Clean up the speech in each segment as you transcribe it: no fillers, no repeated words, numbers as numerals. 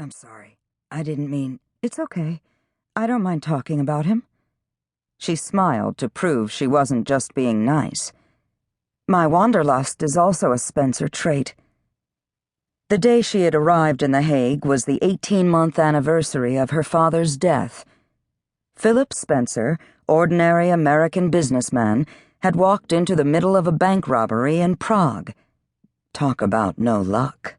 I'm sorry. I didn't mean... It's okay. I don't mind talking about him. She smiled to prove she wasn't just being nice. My wanderlust is also a Spencer trait. The day she had arrived in The Hague was the 18-month anniversary of her father's death. Philip Spencer, ordinary American businessman, had walked into the middle of a bank robbery in Prague. Talk about no luck.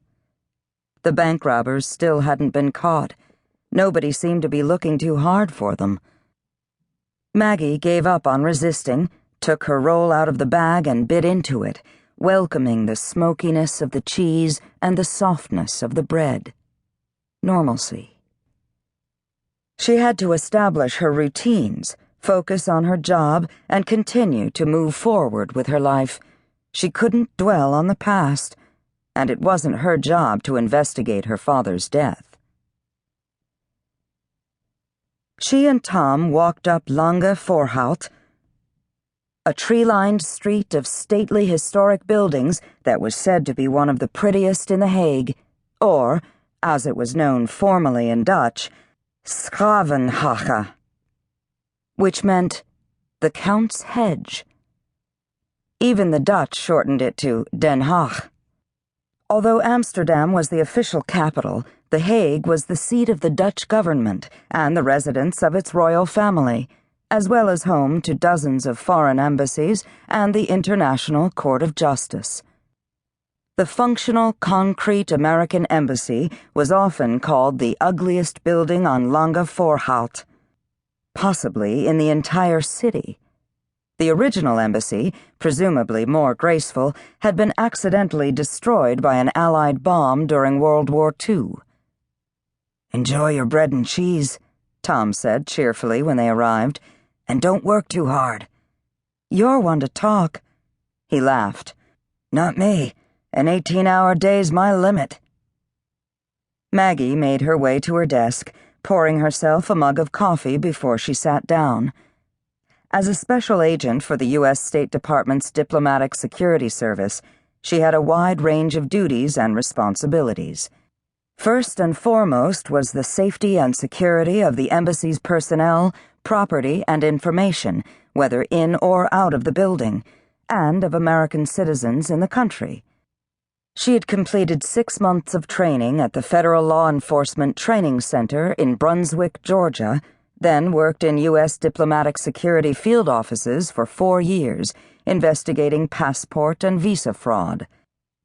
The bank robbers still hadn't been caught. Nobody seemed to be looking too hard for them. Maggie gave up on resisting, took her roll out of the bag and bit into it, welcoming the smokiness of the cheese and the softness of the bread. Normalcy. She had to establish her routines, focus on her job, and continue to move forward with her life. She couldn't dwell on the past, and it wasn't her job to investigate her father's death. She and Tom walked up Lange Voorhout, a tree-lined street of stately historic buildings that was said to be one of the prettiest in The Hague, or, as it was known formally in Dutch, Schravenhage, which meant the Count's Hedge. Even the Dutch shortened it to Den Haag. Although Amsterdam was the official capital, The Hague was the seat of the Dutch government and the residence of its royal family, as well as home to dozens of foreign embassies and the International Court of Justice. The functional, concrete American embassy was often called the ugliest building on Lange Voorhout, possibly in the entire city. The original embassy, presumably more graceful, had been accidentally destroyed by an Allied bomb during World War II. "Enjoy your bread and cheese," Tom said cheerfully when they arrived, "and don't work too hard." "You're one to talk." He laughed. "Not me. An 18-hour day's my limit." Maggie made her way to her desk, pouring herself a mug of coffee before she sat down. As a special agent for the U.S. State Department's Diplomatic Security Service, she had a wide range of duties and responsibilities. First and foremost was the safety and security of the embassy's personnel, property, and information, whether in or out of the building, and of American citizens in the country. She had completed 6 months of training at the Federal Law Enforcement Training Center in Brunswick, Georgia, then worked in U.S. diplomatic security field offices for 4 years, investigating passport and visa fraud.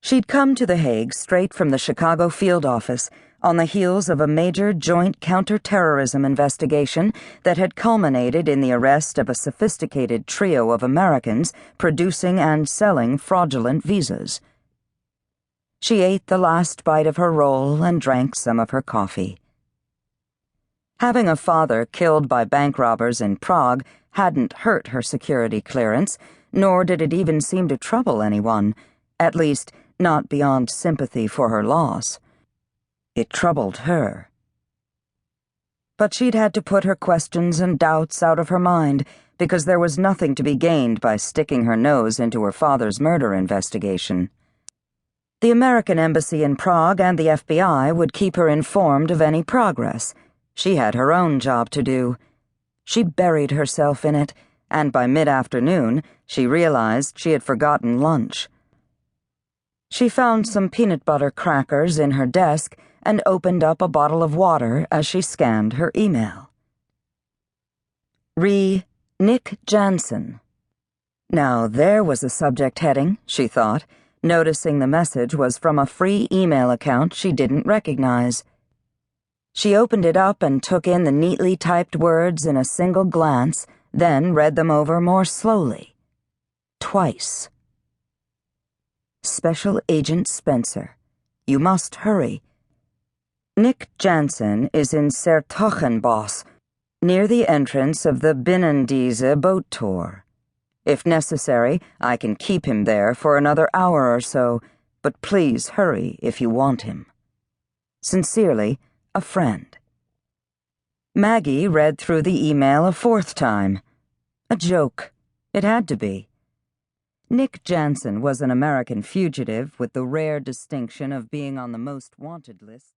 She'd come to The Hague straight from the Chicago field office on the heels of a major joint counterterrorism investigation that had culminated in the arrest of a sophisticated trio of Americans producing and selling fraudulent visas. She ate the last bite of her roll and drank some of her coffee. Having a father killed by bank robbers in Prague hadn't hurt her security clearance, nor did it even seem to trouble anyone, at least not beyond sympathy for her loss. It troubled her. But she'd had to put her questions and doubts out of her mind, because there was nothing to be gained by sticking her nose into her father's murder investigation. The American embassy in Prague and the FBI would keep her informed of any progress. She had her own job to do. She buried herself in it, and by mid-afternoon, she realized she had forgotten lunch. She found some peanut butter crackers in her desk and opened up a bottle of water as she scanned her email. Nick Janssen. Now there was a subject heading, she thought, noticing the message was from a free email account she didn't recognize. She opened it up and took in the neatly typed words in a single glance, then read them over more slowly. Twice. Special Agent Spencer. You must hurry. Nick Janssen is in 's-Hertogenbosch, near the entrance of the Binnendieze boat tour. If necessary, I can keep him there for another hour or so, but please hurry if you want him. Sincerely, a friend. Maggie read through the email a 4th time. A joke. It had to be. Nick Janssen was an American fugitive with the rare distinction of being on the most wanted list.